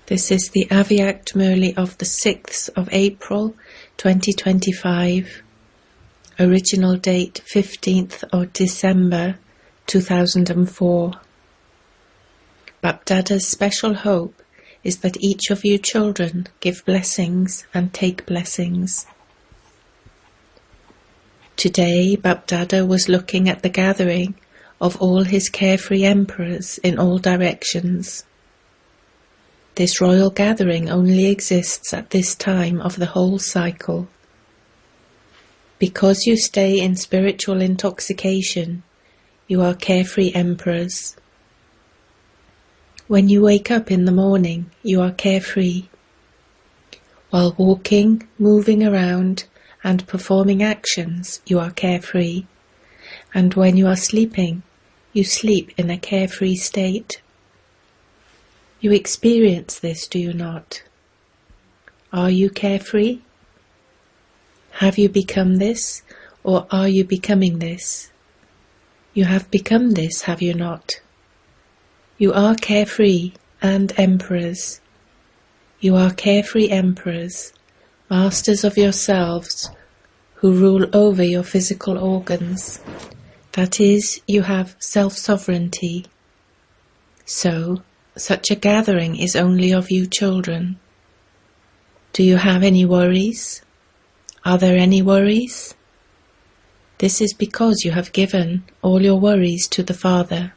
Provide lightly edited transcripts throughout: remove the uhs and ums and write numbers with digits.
This is the Avyact Murli of the 6th of April 2025, original date 15th of December 2004. Bapdada's special hope is that each of you children give blessings and take blessings. Today Bapdada was looking at the gathering of all his carefree emperors in all directions. This royal gathering only exists at this time of the whole cycle. Because you stay in spiritual intoxication, you are carefree emperors. When you wake up in the morning, you are carefree. While walking, moving around, and performing actions, you are carefree. And when you are sleeping, you sleep in a carefree state. You experience this, do you not? Are you carefree? Have you become this, or are you becoming this? You have become this, have you not? You are carefree and emperors. You are carefree emperors, masters of yourselves, who rule over your physical organs. That is, you have self-sovereignty. So, such a gathering is only of you children. Do you have any worries? Are there any worries? This is because you have given all your worries to the Father.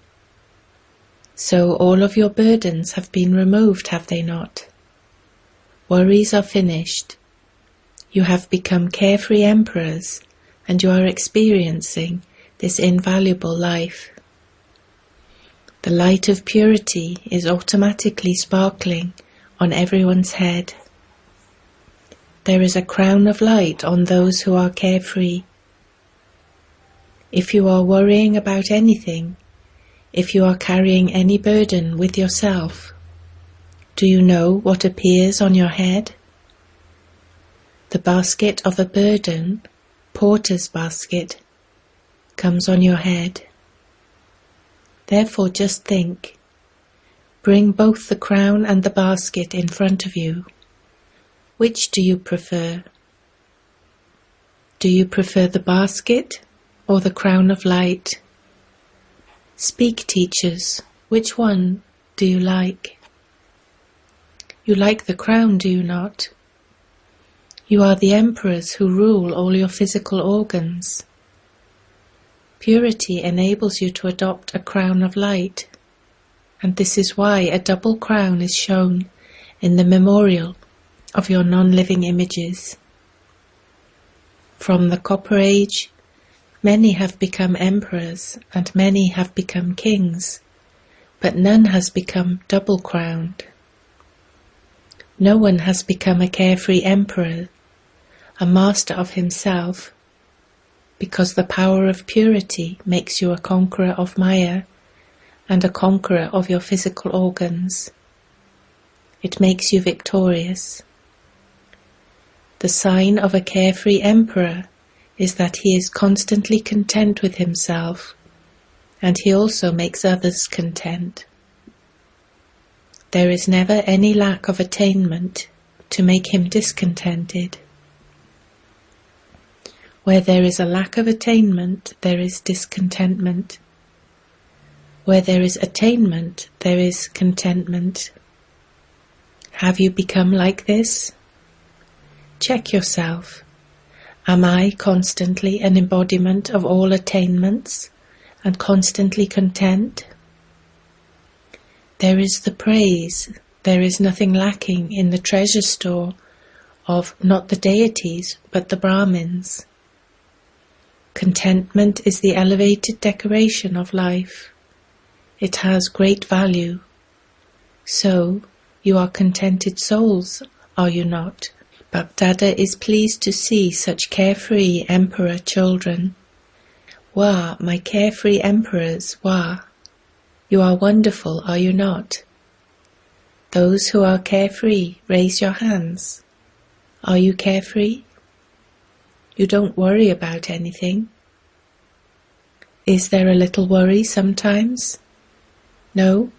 So all of your burdens have been removed, have they not? Worries are finished. You have become carefree emperors, and you are experiencing this invaluable life. The light of purity is automatically sparkling on everyone's head. There is a crown of light on those who are carefree. If you are worrying about anything, if you are carrying any burden with yourself, do you know what appears on your head? The basket of a burden, porter's basket, comes on your head. Therefore just think, bring both the crown and the basket in front of you. Which do you prefer? Do you prefer the basket or the crown of light? Speak, teachers, which one do you like? You like the crown, do you not? You are the emperors who rule all your physical organs. Purity enables you to adopt a crown of light, and this is why a double crown is shown in the memorial of your non-living images. From the Copper Age, many have become emperors and many have become kings, but none has become double-crowned. No one has become a carefree emperor, a master of himself, because the power of purity makes you a conqueror of Maya and a conqueror of your physical organs. It makes you victorious. The sign of a carefree emperor is that he is constantly content with himself, and he also makes others content. There is never any lack of attainment to make him discontented. Where there is a lack of attainment, there is discontentment. Where there is attainment, there is contentment. Have you become like this? Check yourself. Am I constantly an embodiment of all attainments and constantly content? There is the praise, there is nothing lacking in the treasure store of not the deities but the Brahmins. Contentment is the elevated decoration of life. It has great value. So, you are contented souls, are you not? Bapdada is pleased to see such carefree emperor children. Wah, my carefree emperors, wah! You are wonderful, are you not? Those who are carefree, raise your hands. Are you carefree? You don't worry about anything. Is there a little worry sometimes? No?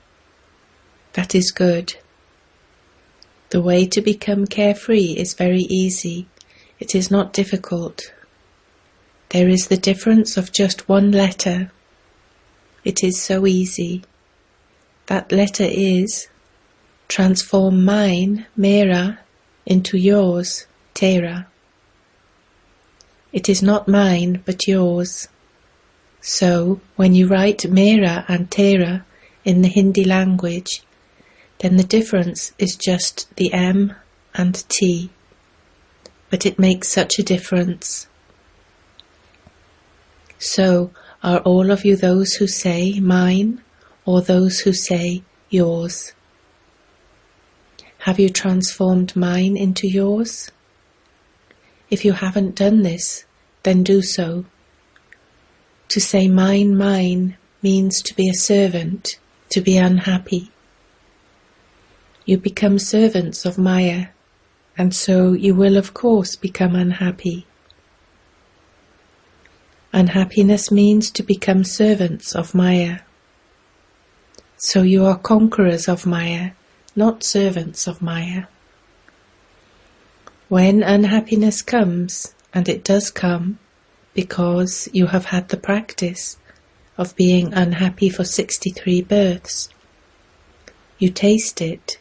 That is good. The way to become carefree is very easy. It is not difficult. There is the difference of just one letter. It is so easy. That letter is transform mine, mera, into yours, tera. It is not mine, but yours. So, when you write mera and tera in the Hindi language, then the difference is just the M and T. But it makes such a difference. So, are all of you those who say mine, or those who say yours? Have you transformed mine into yours? If you haven't done this, then do so. To say mine, mine means to be a servant, to be unhappy. You become servants of Maya, and so you will of course become unhappy. Unhappiness means to become servants of Maya. So you are conquerors of Maya, not servants of Maya. When unhappiness comes, and it does come, because you have had the practice of being unhappy for 63 births, you taste it,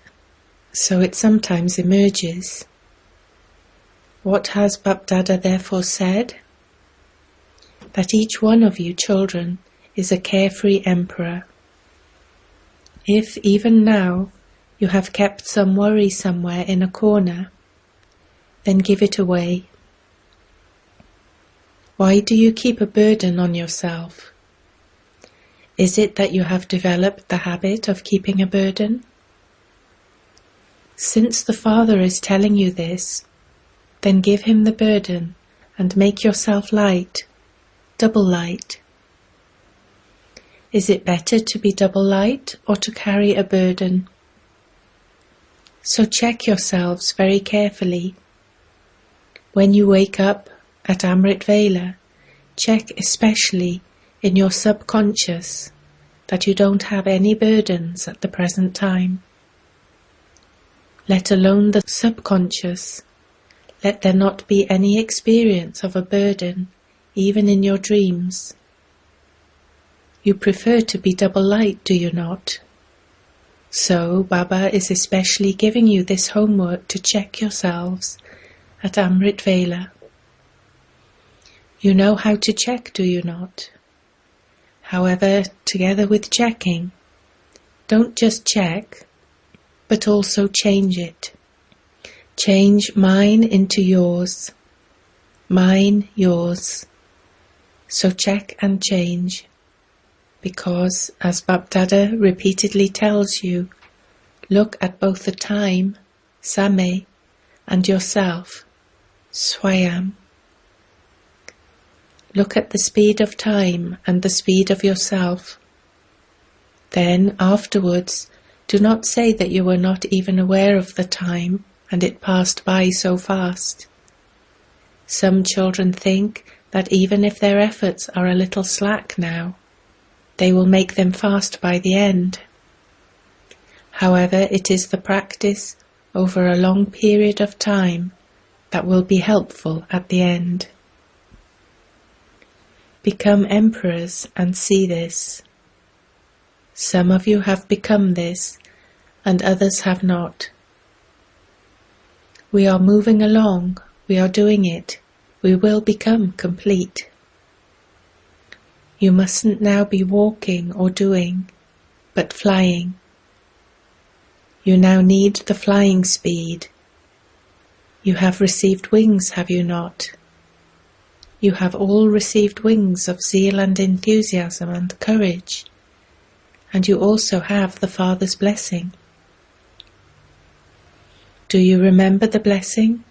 so it sometimes emerges. What has Bapdada therefore said? That each one of you children is a carefree emperor. If even now you have kept some worry somewhere in a corner, then give it away. Why do you keep a burden on yourself? Is it that you have developed the habit of keeping a burden? Since the Father is telling you this, then give him the burden and make yourself light, double light. Is it better to be double light or to carry a burden? So check yourselves very carefully. When you wake up at Amrit Vela, check especially in your subconscious that you don't have any burdens at the present time. Let alone the subconscious, let there not be any experience of a burden, even in your dreams. You prefer to be double light, do you not? So Baba is especially giving you this homework to check yourselves at Amrit Vela. You know how to check, do you not? However, together with checking, don't just check, but also change it. Change mine into yours, mine, yours. So check and change, because as Bapdada repeatedly tells you, look at both the time, Same, and yourself, Swayam. Look at the speed of time and the speed of yourself. Then afterwards, do not say that you were not even aware of the time and it passed by so fast. Some children think that even if their efforts are a little slack now, they will make them fast by the end. However, it is the practice over a long period of time that will be helpful at the end. Become emperors and see this. Some of you have become this, and others have not. We are moving along, we are doing it, we will become complete. You mustn't now be walking or doing, but flying. You now need the flying speed. You have received wings, have you not? You have all received wings of zeal and enthusiasm and courage, and you also have the Father's blessing. Do you remember the blessing?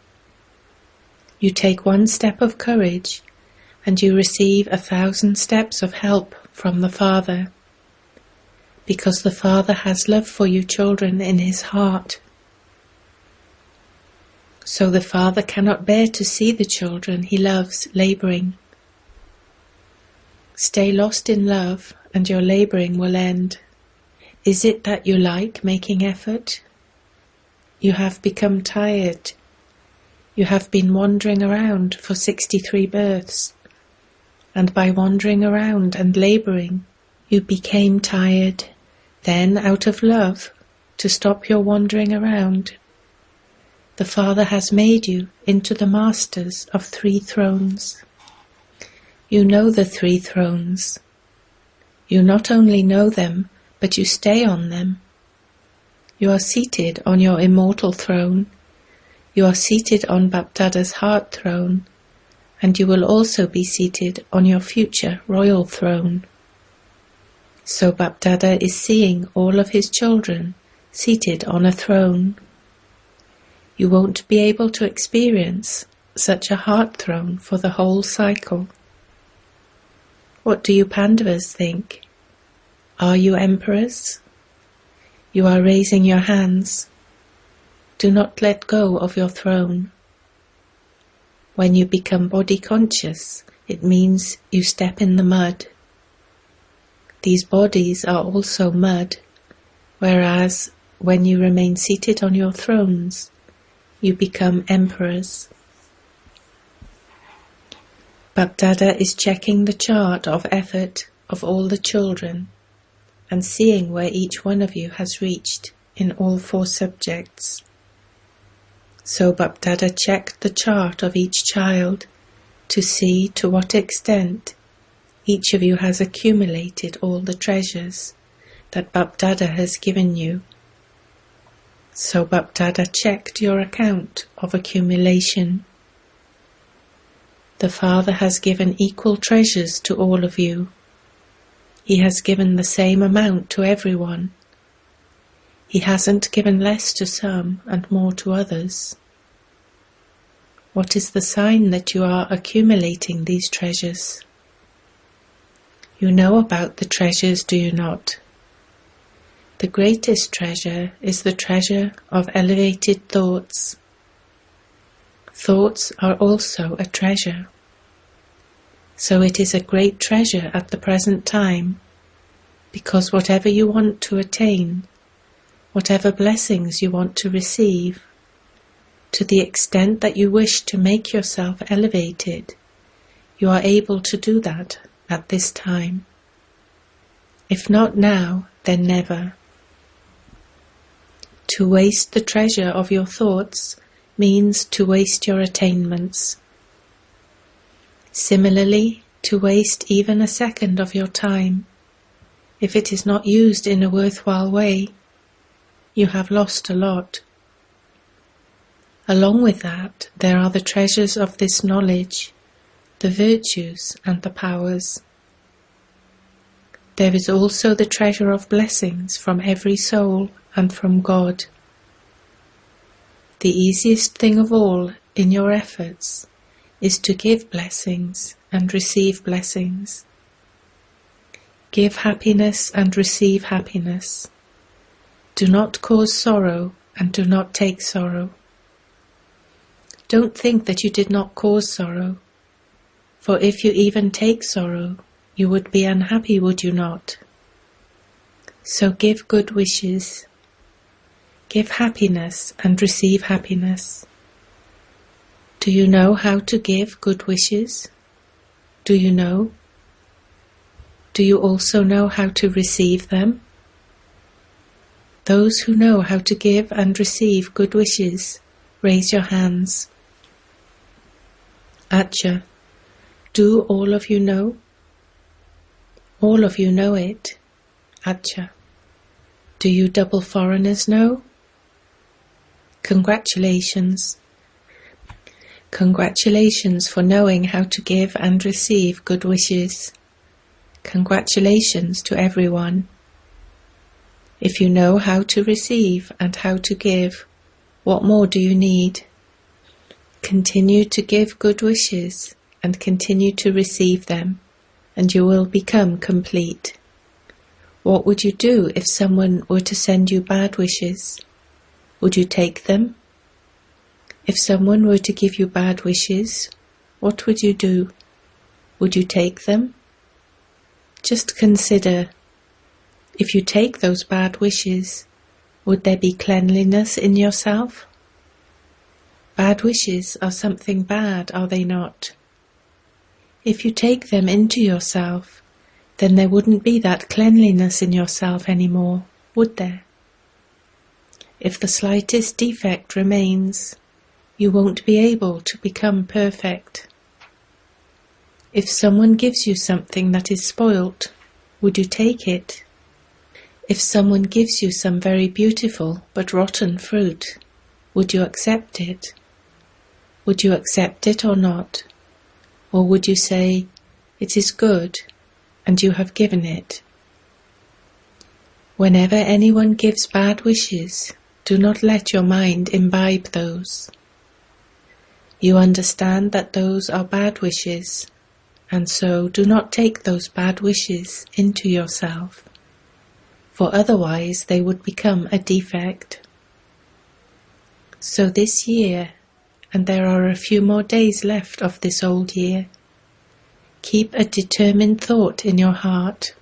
You take one step of courage, and you receive 1,000 steps of help from the Father, because the Father has love for you children in his heart. So the Father cannot bear to see the children he loves labouring. Stay lost in love, and your labouring will end. Is it that you like making effort? you have become tired. You have been wandering around for 63 births, and by wandering around and labouring, you became tired. Then, out of love, to stop your wandering around, the Father has made you into the masters of 3 thrones. You know the 3 thrones. You not only know them, but you stay on them. You are seated on your immortal throne. You are seated on Bapdada's heart throne, and you will also be seated on your future royal throne. So Bapdada is seeing all of his children seated on a throne. You won't be able to experience such a heart throne for the whole cycle. What do you Pandavas think? Are you emperors? You are raising your hands. Do not let go of your throne. When you become body conscious, it means you step in the mud. These bodies are also mud, whereas when you remain seated on your thrones, you become emperors. Bapdada is checking the chart of effort of all the children and seeing where each one of you has reached in all 4 subjects. So Bapdada checked the chart of each child to see to what extent each of you has accumulated all the treasures that Bapdada has given you. So Bapdada checked your account of accumulation. The Father has given equal treasures to all of you. He has given the same amount to everyone. He hasn't given less to some and more to others. What is the sign that you are accumulating these treasures? You know about the treasures, do you not? The greatest treasure is the treasure of elevated thoughts. Thoughts are also a treasure. So it is a great treasure at the present time, because whatever you want to attain, whatever blessings you want to receive, to the extent that you wish to make yourself elevated, you are able to do that at this time. If not now, then never. To waste the treasure of your thoughts means to waste your attainments. Similarly, to waste even a second of your time, if it is not used in a worthwhile way, you have lost a lot. Along with that, there are the treasures of this knowledge, the virtues and the powers. There is also the treasure of blessings from every soul and from God. The easiest thing of all in your efforts is to give blessings and receive blessings. Give happiness and receive happiness. Do not cause sorrow and do not take sorrow. Don't think that you did not cause sorrow, for if you even take sorrow, you would be unhappy, would you not? So give good wishes. Give happiness and receive happiness. Do you know how to give good wishes? Do you know? Do you also know how to receive them? Those who know how to give and receive good wishes, raise your hands. Acha, do all of you know? All of you know it. Acha. Do you double foreigners know? Congratulations. Congratulations for knowing how to give and receive good wishes. Congratulations to everyone. If you know how to receive and how to give, what more do you need? Continue to give good wishes and continue to receive them, and you will become complete. What would you do if someone were to send you bad wishes? Would you take them? If someone were to give you bad wishes, what would you do? Would you take them? Just consider, if you take those bad wishes, Would there be cleanliness in yourself? Bad wishes are something bad, are they not? If you take them into yourself, then there wouldn't be that cleanliness in yourself anymore, would there? If the slightest defect remains, you won't be able to become perfect. If someone gives you something that is spoilt, would you take it? If someone gives you some very beautiful but rotten fruit, would you accept it? Would you accept it or not? Or would you say, it is good, and you have given it? Whenever anyone gives bad wishes, do not let your mind imbibe those. You understand that those are bad wishes, and so do not take those bad wishes into yourself, for otherwise they would become a defect. So this year, and there are a few more days left of this old year, keep a determined thought in your heart.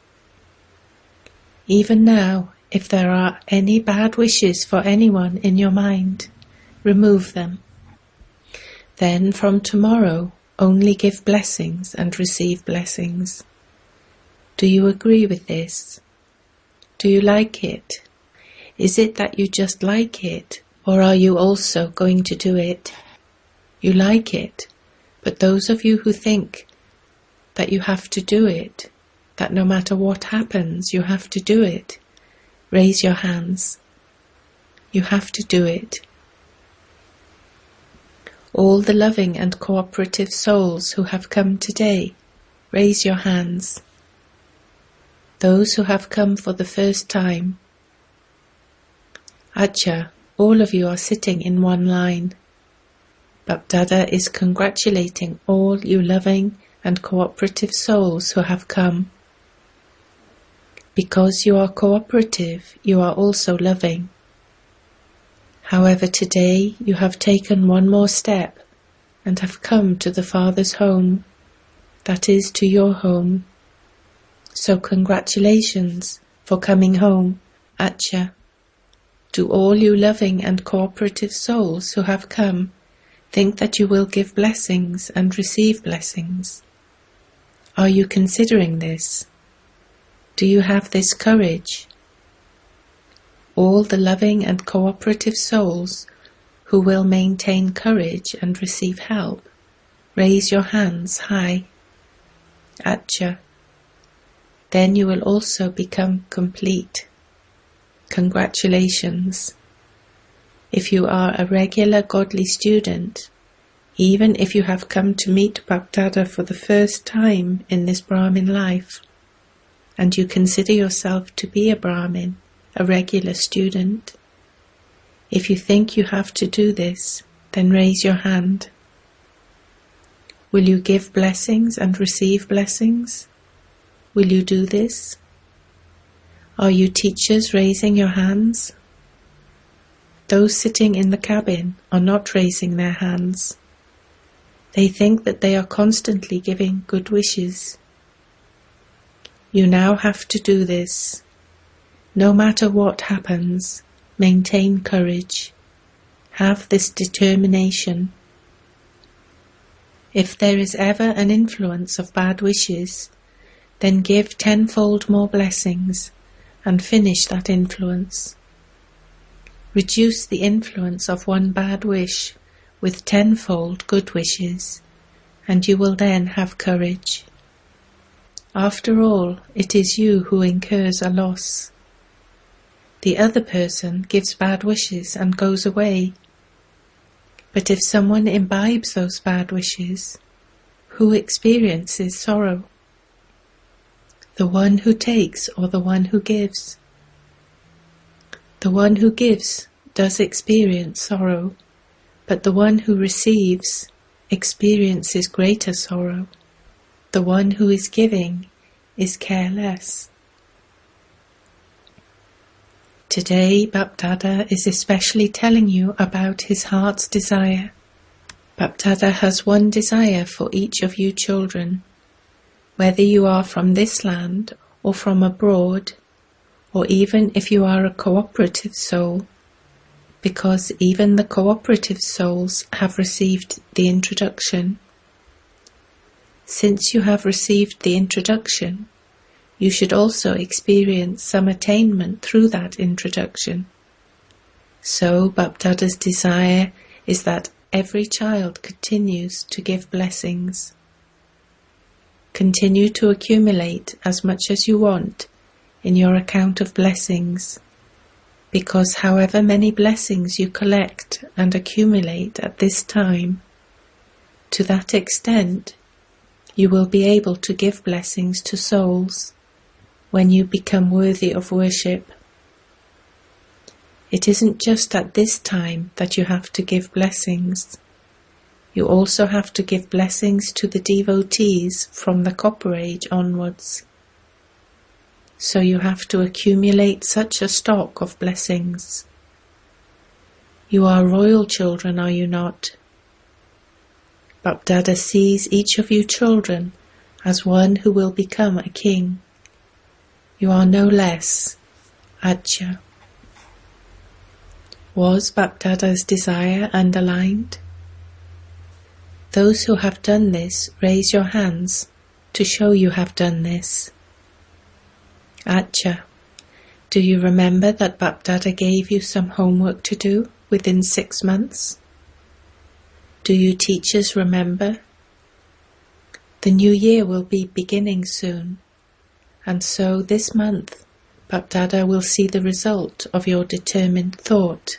Even now, if there are any bad wishes for anyone in your mind, remove them. Then from tomorrow, only give blessings and receive blessings. Do you agree with this? Do you like it? Is it that you just like it, or are you also going to do it? You like it, but those of you who think that you have to do it, that no matter what happens, you have to do it, raise your hands. You have to do it. All the loving and cooperative souls who have come today, raise your hands. Those who have come for the first time. Acha, all of you are sitting in one line. Bapdada is congratulating all you loving and cooperative souls who have come. Because you are cooperative, you are also loving. However, today you have taken one more step and have come to the Father's home, that is, to your home. So congratulations for coming home, Acha. Do all you loving and cooperative souls who have come think that you will give blessings and receive blessings? Are you considering this? Do you have this courage? All the loving and cooperative souls who will maintain courage and receive help, raise your hands high. Acha. Then you will also become complete. Congratulations. If you are a regular godly student, even if you have come to meet Bapdada for the first time in this Brahmin life, and you consider yourself to be a Brahmin, a regular student, if you think you have to do this, then raise your hand. Will you give blessings and receive blessings? Will you do this? Are you teachers raising your hands? Those sitting in the cabin are not raising their hands. They think that they are constantly giving good wishes. You now have to do this. No matter what happens, maintain courage. Have this determination. If there is ever an influence of bad wishes, then give tenfold more blessings and finish that influence. Reduce the influence of one bad wish with tenfold good wishes, and you will then have courage. After all, it is you who incurs a loss. The other person gives bad wishes and goes away. But if someone imbibes those bad wishes, who experiences sorrow? The one who takes or the one who gives? The one who gives does experience sorrow, but the one who receives experiences greater sorrow. The one who is giving is careless. Today, Bapdada is especially telling you about his heart's desire. Bapdada has one desire for each of you children, whether you are from this land or from abroad, or even if you are a cooperative soul, because even the cooperative souls have received the introduction. Since you have received the introduction, you should also experience some attainment through that introduction. So Bapdada's desire is that every child continues to give blessings. Continue to accumulate as much as you want in your account of blessings, because however many blessings you collect and accumulate at this time, to that extent you will be able to give blessings to souls when you become worthy of worship. It isn't just at this time that you have to give blessings. You also have to give blessings to the devotees from the Copper Age onwards. So you have to accumulate such a stock of blessings. You are royal children, are you not? Bapdada sees each of you children as one who will become a king. You are no less. Acha. Was Bapdada's desire underlined? Those who have done this, raise your hands to show you have done this. Acha. Do you remember that Bapdada gave you some homework to do within 6 months? Do you teachers remember? The new year will be beginning soon, and so this month Bapdada will see the result of your determined thought.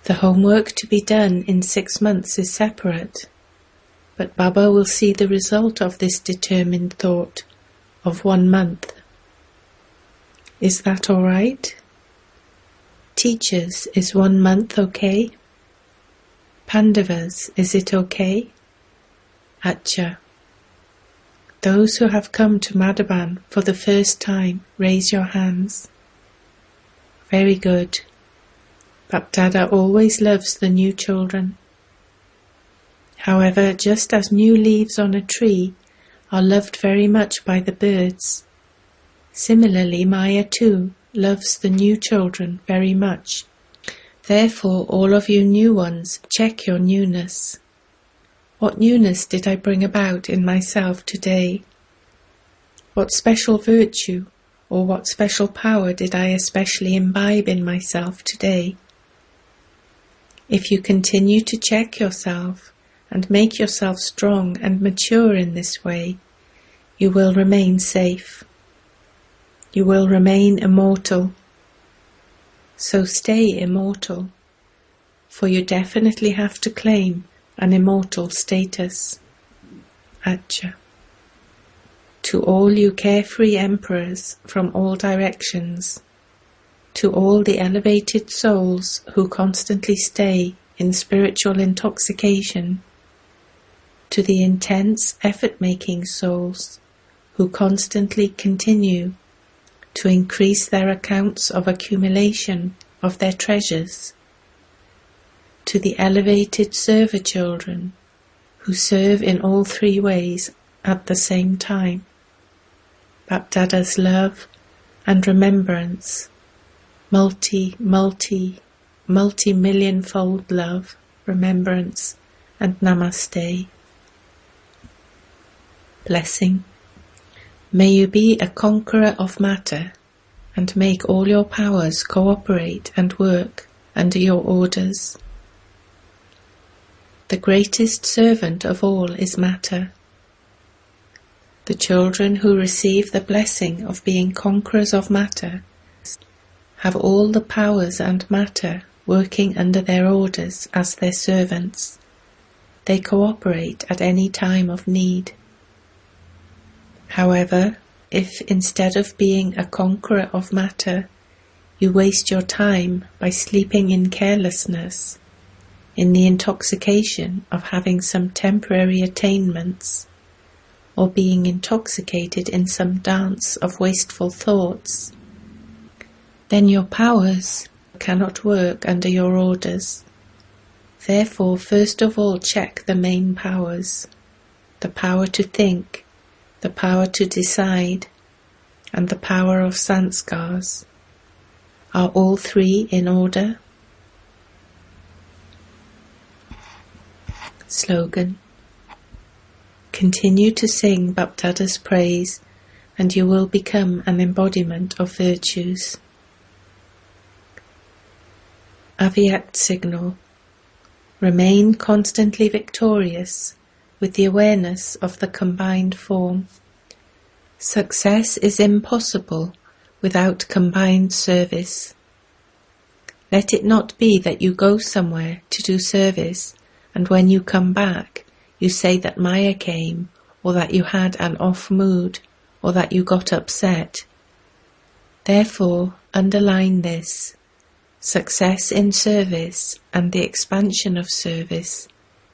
The homework to be done in 6 months is separate, but Baba will see the result of this determined thought of 1 month. Is that all right? Teachers, is 1 month okay? Pandavas, is it okay? Acha. Those who have come to Madhaban for the first time, raise your hands. Very good. Bapdada always loves the new children. However, just as new leaves on a tree are loved very much by the birds, similarly Maya too loves the new children very much. Therefore, all of you new ones, check your newness. What newness did I bring about in myself today? What special virtue or what special power did I especially imbibe in myself today? If you continue to check yourself and make yourself strong and mature in this way, you will remain safe. You will remain immortal. So stay immortal, for you definitely have to claim an immortal status. Acha. To all you carefree emperors from all directions, to all the elevated souls who constantly stay in spiritual intoxication, to the intense effort-making souls who constantly continue to increase their accounts of accumulation of their treasures, to the elevated server children who serve in all 3 ways at the same time, Bapdada's love and remembrance, multi-million-fold love, remembrance and namaste. Blessing. May you be a conqueror of matter and make all your powers cooperate and work under your orders. The greatest servant of all is matter. The children who receive the blessing of being conquerors of matter have all the powers and matter working under their orders as their servants. They cooperate at any time of need. However, if instead of being a conqueror of matter, you waste your time by sleeping in carelessness, in the intoxication of having some temporary attainments, or being intoxicated in some dance of wasteful thoughts, then your powers cannot work under your orders. Therefore, first of all, check the main powers, the power to think, the power to decide, and the power of sanskars. Are all three in order? Slogan. Continue to sing Baptada's praise and you will become an embodiment of virtues. Avyakt signal. Remain constantly victorious with the awareness of the combined form. Success is impossible without combined service. Let it not be that you go somewhere to do service and when you come back you say that Maya came, or that you had an off mood, or that you got upset. Therefore, underline this. Success in service and the expansion of service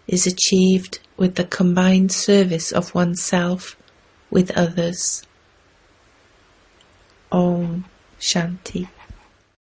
is achieved with the combined service of oneself with others. Om Shanti.